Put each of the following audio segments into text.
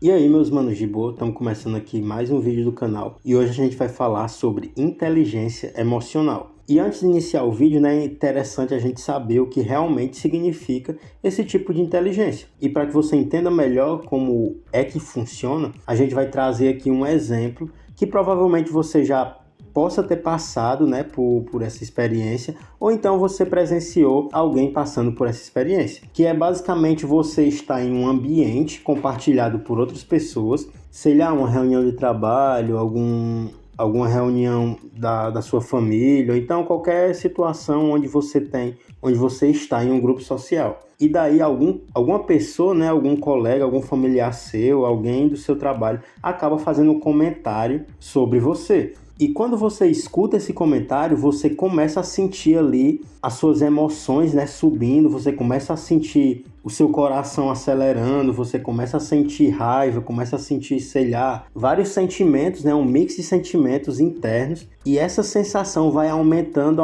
E aí, meus manos de boa, estamos começando aqui mais um vídeo do canal e hoje a gente vai falar sobre inteligência emocional. E antes de iniciar o vídeo, né, é interessante a gente saber o que realmente significa esse tipo de inteligência. E para que você entenda melhor como é que funciona, a gente vai trazer aqui um exemplo que provavelmente você já possa ter passado, né, por essa experiência, ou então você presenciou alguém passando por essa experiência, que é basicamente você estar em um ambiente compartilhado por outras pessoas, sei lá, uma reunião de trabalho, alguma reunião da sua família, ou então qualquer situação onde você está em um grupo social. E daí alguma pessoa, né, algum colega, algum familiar seu, alguém do seu trabalho, acaba fazendo um comentário sobre você. E quando você escuta esse comentário, você começa a sentir ali as suas emoções, né, subindo, você começa a sentir o seu coração acelerando, você começa a sentir raiva, começa a sentir, sei lá, vários sentimentos, né, um mix de sentimentos internos. E essa sensação vai aumentando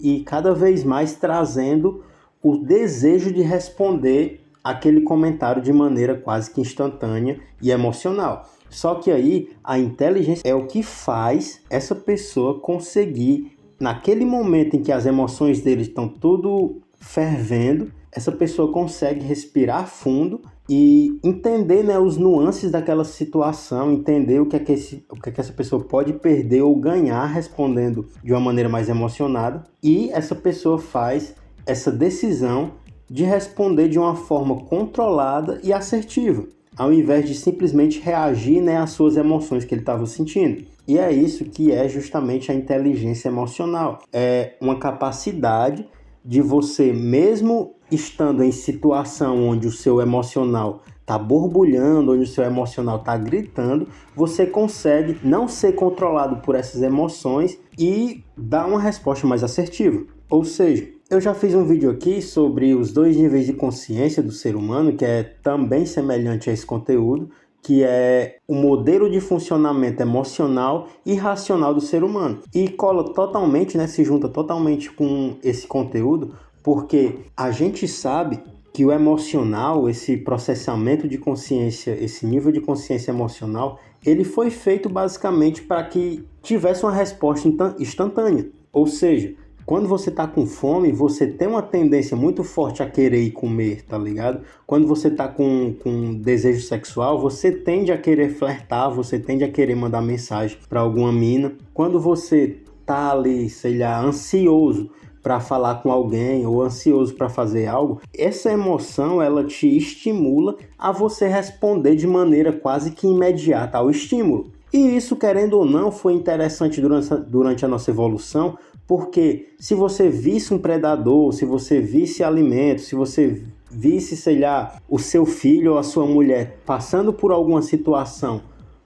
e cada vez mais trazendo o desejo de responder aquele comentário de maneira quase que instantânea e emocional. Só que aí a inteligência é o que faz essa pessoa conseguir, naquele momento em que as emoções dele estão tudo fervendo, essa pessoa consegue respirar fundo e entender, né, os nuances daquela situação, entender o que é que essa pessoa pode perder ou ganhar respondendo de uma maneira mais emocionada, e essa pessoa faz essa decisão de responder de uma forma controlada e assertiva, ao invés de simplesmente reagir, né, às suas emoções que ele estava sentindo. E é isso que é justamente a inteligência emocional. É uma capacidade de você, mesmo estando em situação onde o seu emocional está borbulhando, onde o seu emocional está gritando, você consegue não ser controlado por essas emoções e dar uma resposta mais assertiva. Ou seja, eu já fiz um vídeo aqui sobre os 2 níveis de consciência do ser humano, que é também semelhante a esse conteúdo, que é o modelo de funcionamento emocional e racional do ser humano. E cola totalmente, né, se junta totalmente com esse conteúdo, porque a gente sabe que o emocional, esse processamento de consciência, esse nível de consciência emocional, ele foi feito basicamente para que tivesse uma resposta instantânea. Ou seja, quando você tá com fome, você tem uma tendência muito forte a querer ir comer, tá ligado? Quando você tá com desejo sexual, você tende a querer flertar, você tende a querer mandar mensagem para alguma mina. Quando você tá ali, sei lá, ansioso para falar com alguém ou ansioso para fazer algo, essa emoção ela te estimula a você responder de maneira quase que imediata ao estímulo. E isso, querendo ou não, foi interessante durante a nossa evolução, porque se você visse um predador, se você visse alimento, se você visse, sei lá, o seu filho ou a sua mulher passando por alguma situação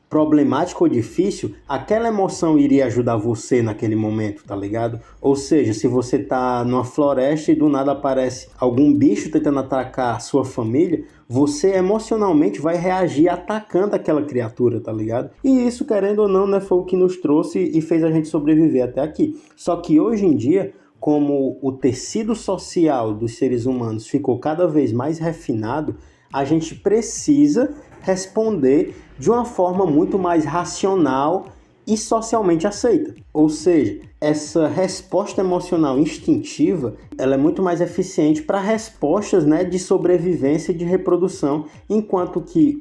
problemática ou difícil, aquela emoção iria ajudar você naquele momento, tá ligado? Ou seja, se você tá numa floresta e do nada aparece algum bicho tentando atacar a sua família, você emocionalmente vai reagir atacando aquela criatura, tá ligado? E isso, querendo ou não, né, foi o que nos trouxe e fez a gente sobreviver até aqui. Só que hoje em dia, como o tecido social dos seres humanos ficou cada vez mais refinado, a gente precisa responder de uma forma muito mais racional e socialmente aceita. Ou seja, essa resposta emocional instintiva, ela é muito mais eficiente para respostas, né, de sobrevivência e de reprodução, enquanto que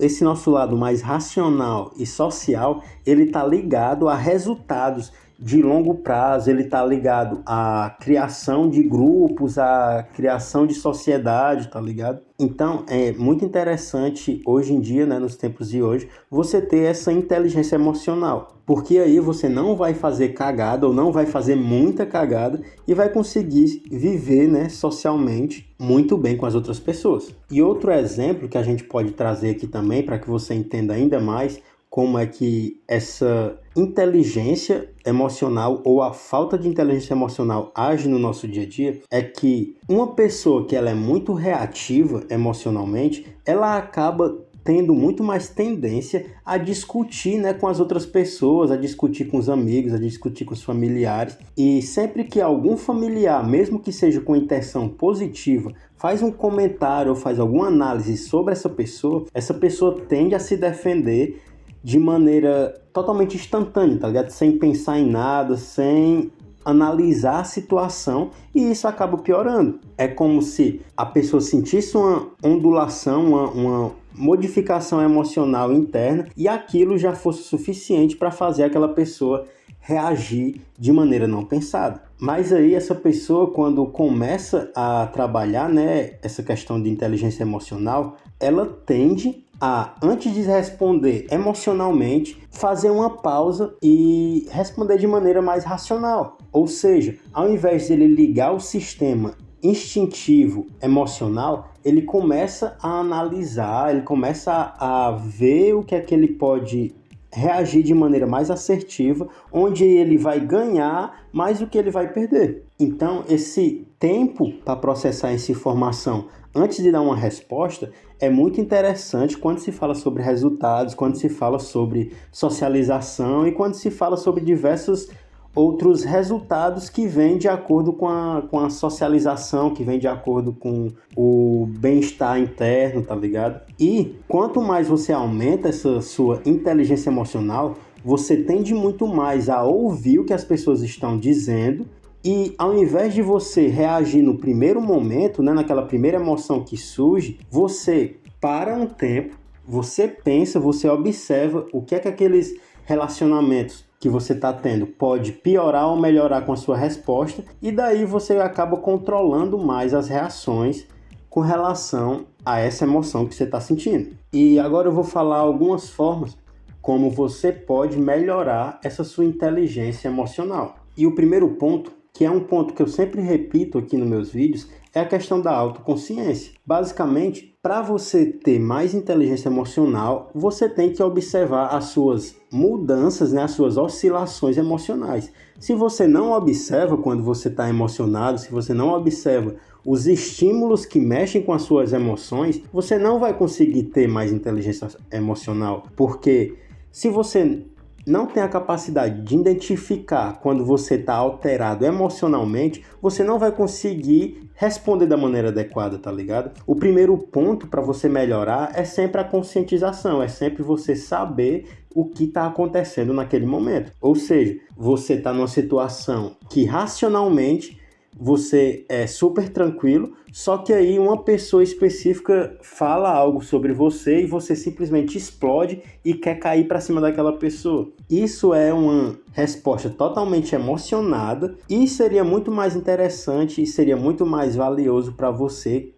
esse nosso lado mais racional e social, ele está ligado a resultados de longo prazo, ele está ligado à criação de grupos, à criação de sociedade, tá ligado? Então, é muito interessante hoje em dia, né, nos tempos de hoje, você ter essa inteligência emocional, porque aí você não vai fazer cagada ou não vai fazer muita cagada e vai conseguir viver, né, socialmente muito bem com as outras pessoas. E outro exemplo que a gente pode trazer aqui também, para que você entenda ainda mais como é que essa inteligência emocional ou a falta de inteligência emocional age no nosso dia a dia, é que uma pessoa que ela é muito reativa emocionalmente, ela acaba tendo muito mais tendência a discutir, né, com as outras pessoas, a discutir com os amigos, a discutir com os familiares. E sempre que algum familiar, mesmo que seja com intenção positiva, faz um comentário ou faz alguma análise sobre essa pessoa tende a se defender de maneira totalmente instantânea, tá ligado? Sem pensar em nada, sem analisar a situação, e isso acaba piorando. É como se a pessoa sentisse uma ondulação, uma modificação emocional interna, e aquilo já fosse suficiente para fazer aquela pessoa reagir de maneira não pensada. Mas aí essa pessoa, quando começa a trabalhar, né, essa questão de inteligência emocional, ela tende a, antes de responder emocionalmente, fazer uma pausa e responder de maneira mais racional. Ou seja, ao invés de ele ligar o sistema instintivo emocional, ele começa a analisar, ele começa a ver o que é que ele pode reagir de maneira mais assertiva, onde ele vai ganhar mais do que ele vai perder. Então, esse tempo para processar essa informação antes de dar uma resposta é muito interessante quando se fala sobre resultados, quando se fala sobre socialização e quando se fala sobre diversos outros resultados que vêm de acordo com a socialização, que vem de acordo com o bem-estar interno, tá ligado? E quanto mais você aumenta essa sua inteligência emocional, você tende muito mais a ouvir o que as pessoas estão dizendo, e ao invés de você reagir no primeiro momento, né, naquela primeira emoção que surge, você para um tempo, você pensa, você observa o que é que aqueles relacionamentos que você está tendo pode piorar ou melhorar com a sua resposta, e daí você acaba controlando mais as reações com relação a essa emoção que você está sentindo. E agora eu vou falar algumas formas como você pode melhorar essa sua inteligência emocional. E o primeiro ponto, que é um ponto que eu sempre repito aqui nos meus vídeos, é a questão da autoconsciência. Basicamente, para você ter mais inteligência emocional, você tem que observar as suas mudanças, né, as suas oscilações emocionais. Se você não observa quando você está emocionado, se você não observa os estímulos que mexem com as suas emoções, você não vai conseguir ter mais inteligência emocional. Porque se você não tem a capacidade de identificar quando você está alterado emocionalmente, você não vai conseguir responder da maneira adequada, tá ligado? O primeiro ponto para você melhorar é sempre a conscientização, é sempre você saber o que está acontecendo naquele momento. Ou seja, você está numa situação que racionalmente você é super tranquilo, só que aí uma pessoa específica fala algo sobre você e você simplesmente explode e quer cair para cima daquela pessoa. Isso é uma resposta totalmente emocionada e seria muito mais interessante e seria muito mais valioso para você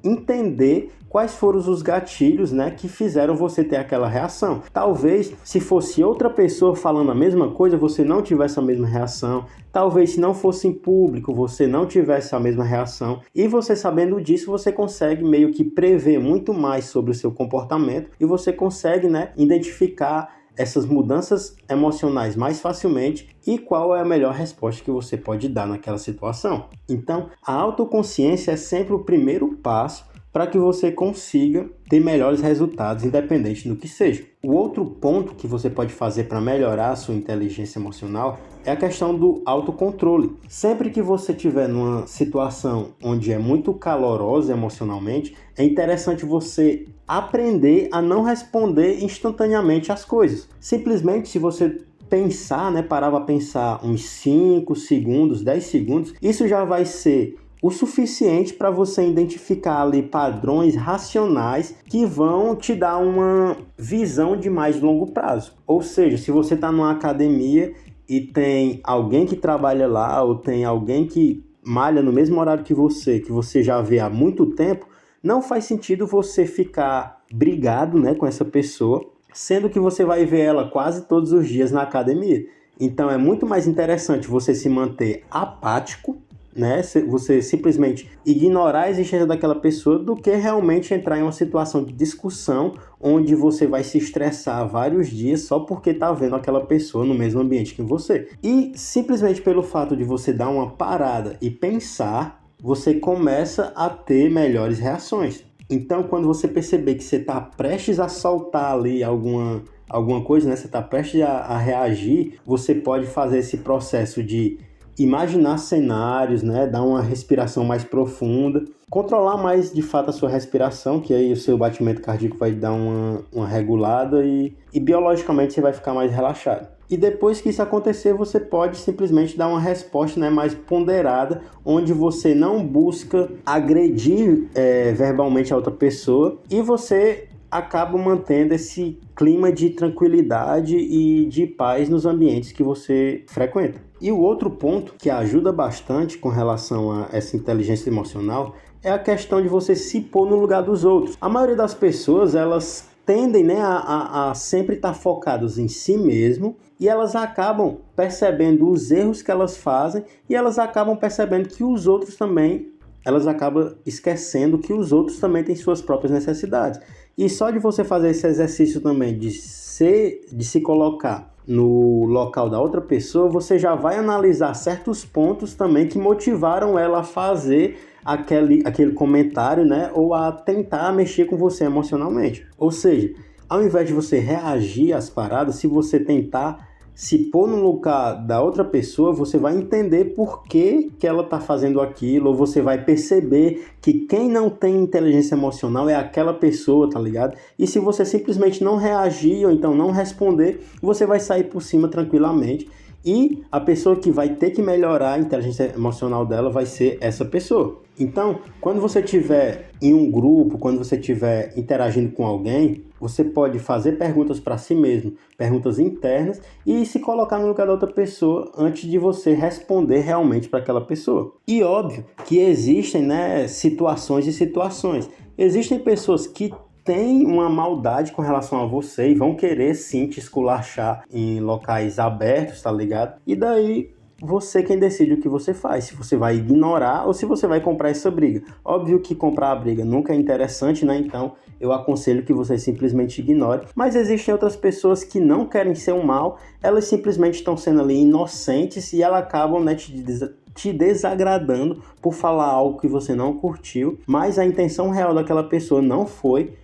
entender quais foram os gatilhos, né, que fizeram você ter aquela reação. Talvez, se fosse outra pessoa falando a mesma coisa, você não tivesse a mesma reação. Talvez, se não fosse em público, você não tivesse a mesma reação. E você sabendo disso, você consegue meio que prever muito mais sobre o seu comportamento e você consegue, né, identificar essas mudanças emocionais mais facilmente e qual é a melhor resposta que você pode dar naquela situação. Então, a autoconsciência é sempre o primeiro passo para que você consiga ter melhores resultados, independente do que seja. O outro ponto que você pode fazer para melhorar a sua inteligência emocional é a questão do autocontrole. Sempre que você estiver numa situação onde é muito calorosa emocionalmente, é interessante você aprender a não responder instantaneamente às coisas. Simplesmente, se você pensar, né, parar para pensar uns 5 segundos, 10 segundos, isso já vai ser o suficiente para você identificar ali padrões racionais que vão te dar uma visão de mais longo prazo. Ou seja, se você está numa academia e tem alguém que trabalha lá ou tem alguém que malha no mesmo horário que você já vê há muito tempo, não faz sentido você ficar brigado, né, com essa pessoa, sendo que você vai ver ela quase todos os dias na academia. Então é muito mais interessante você se manter apático, né? Você simplesmente ignorar a existência daquela pessoa do que realmente entrar em uma situação de discussão onde você vai se estressar vários dias só porque tá vendo aquela pessoa no mesmo ambiente que você. E simplesmente pelo fato de você dar uma parada e pensar, você começa a ter melhores reações. Então, quando você perceber que você está prestes a soltar ali alguma coisa, né? Você está prestes a reagir, você pode fazer esse processo de imaginar cenários, né? Dar uma respiração mais profunda, controlar mais de fato a sua respiração, que aí o seu batimento cardíaco vai dar uma regulada e biologicamente você vai ficar mais relaxado. E depois que isso acontecer, você pode simplesmente dar uma resposta, né, mais ponderada, onde você não busca agredir verbalmente a outra pessoa e você acaba mantendo esse clima de tranquilidade e de paz nos ambientes que você frequenta. E o outro ponto que ajuda bastante com relação a essa inteligência emocional é a questão de você se pôr no lugar dos outros. A maioria das pessoas, elas tendem, né, a sempre estar focadas em si mesmo e elas acabam percebendo os erros que elas fazem e elas acabam percebendo que os outros também, elas acabam esquecendo que os outros também têm suas próprias necessidades. E só de você fazer esse exercício também de se colocar no local da outra pessoa, você já vai analisar certos pontos também que motivaram ela a fazer aquele comentário, né? Ou a tentar mexer com você emocionalmente. Ou seja, ao invés de você reagir às paradas, se você tentar se pôr no lugar da outra pessoa, você vai entender por que ela está fazendo aquilo, ou você vai perceber que quem não tem inteligência emocional é aquela pessoa, tá ligado? E se você simplesmente não reagir ou então não responder, você vai sair por cima tranquilamente. E a pessoa que vai ter que melhorar a inteligência emocional dela vai ser essa pessoa. Então, quando você estiver em um grupo, quando você estiver interagindo com alguém, você pode fazer perguntas para si mesmo, perguntas internas, e se colocar no lugar da outra pessoa antes de você responder realmente para aquela pessoa. E óbvio que existem, né, situações e situações. Existem pessoas que tem uma maldade com relação a você e vão querer sim te esculachar em locais abertos, tá ligado? E daí você quem decide o que você faz, se você vai ignorar ou se você vai comprar essa briga. Óbvio que comprar a briga nunca é interessante, né? Então eu aconselho que você simplesmente ignore. Mas existem outras pessoas que não querem ser um mal, elas simplesmente estão sendo ali inocentes e elas acabam, né, te desagradando por falar algo que você não curtiu, mas a intenção real daquela pessoa não foi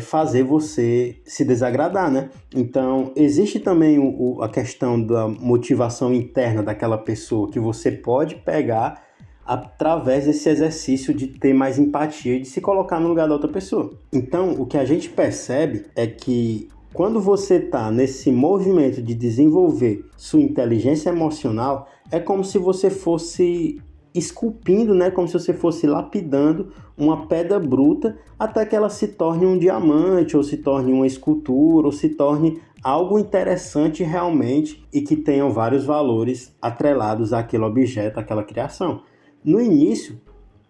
fazer você se desagradar, né? Então, existe também a questão da motivação interna daquela pessoa que você pode pegar através desse exercício de ter mais empatia e de se colocar no lugar da outra pessoa. Então, o que a gente percebe é que quando você está nesse movimento de desenvolver sua inteligência emocional, é como se você fosse esculpindo, né, como se você fosse lapidando uma pedra bruta até que ela se torne um diamante, ou se torne uma escultura, ou se torne algo interessante realmente e que tenham vários valores atrelados àquele objeto, àquela criação. No início,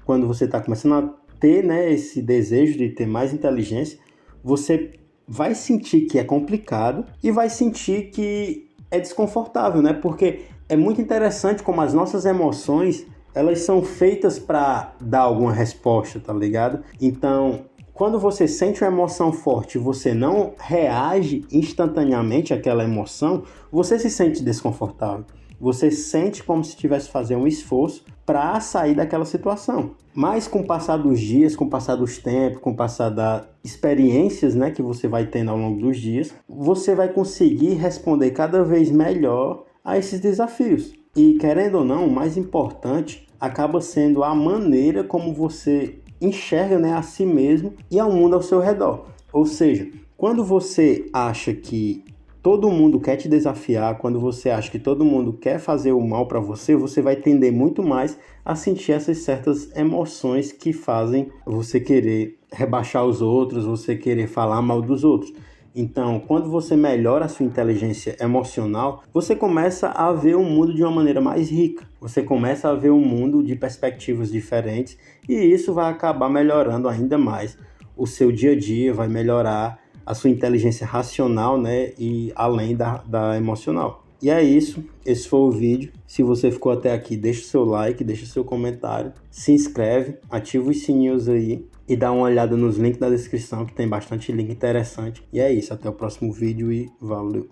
quando você está começando a ter, né, esse desejo de ter mais inteligência, você vai sentir que é complicado e vai sentir que é desconfortável, né? Porque é muito interessante como as nossas emoções, elas são feitas para dar alguma resposta, tá ligado? Então, quando você sente uma emoção forte e você não reage instantaneamente àquela emoção, você se sente desconfortável. Você sente como se tivesse que fazer um esforço para sair daquela situação. Mas com o passar dos dias, com o passar dos tempos, com o passar das experiências, né, que você vai tendo ao longo dos dias, você vai conseguir responder cada vez melhor a esses desafios. E querendo ou não, o mais importante acaba sendo a maneira como você enxerga, né, a si mesmo e ao mundo ao seu redor. Ou seja, quando você acha que todo mundo quer te desafiar, quando você acha que todo mundo quer fazer o mal para você, você vai tender muito mais a sentir essas certas emoções que fazem você querer rebaixar os outros, você querer falar mal dos outros. Então, quando você melhora a sua inteligência emocional, você começa a ver o mundo de uma maneira mais rica. Você começa a ver o mundo de perspectivas diferentes e isso vai acabar melhorando ainda mais o seu dia a dia, vai melhorar a sua inteligência racional, né, e além da emocional. E é isso, esse foi o vídeo. Se você ficou até aqui, deixa o seu like, deixa o seu comentário, se inscreve, ativa os sininhos aí e dá uma olhada nos links da descrição que tem bastante link interessante. E é isso, até o próximo vídeo e valeu!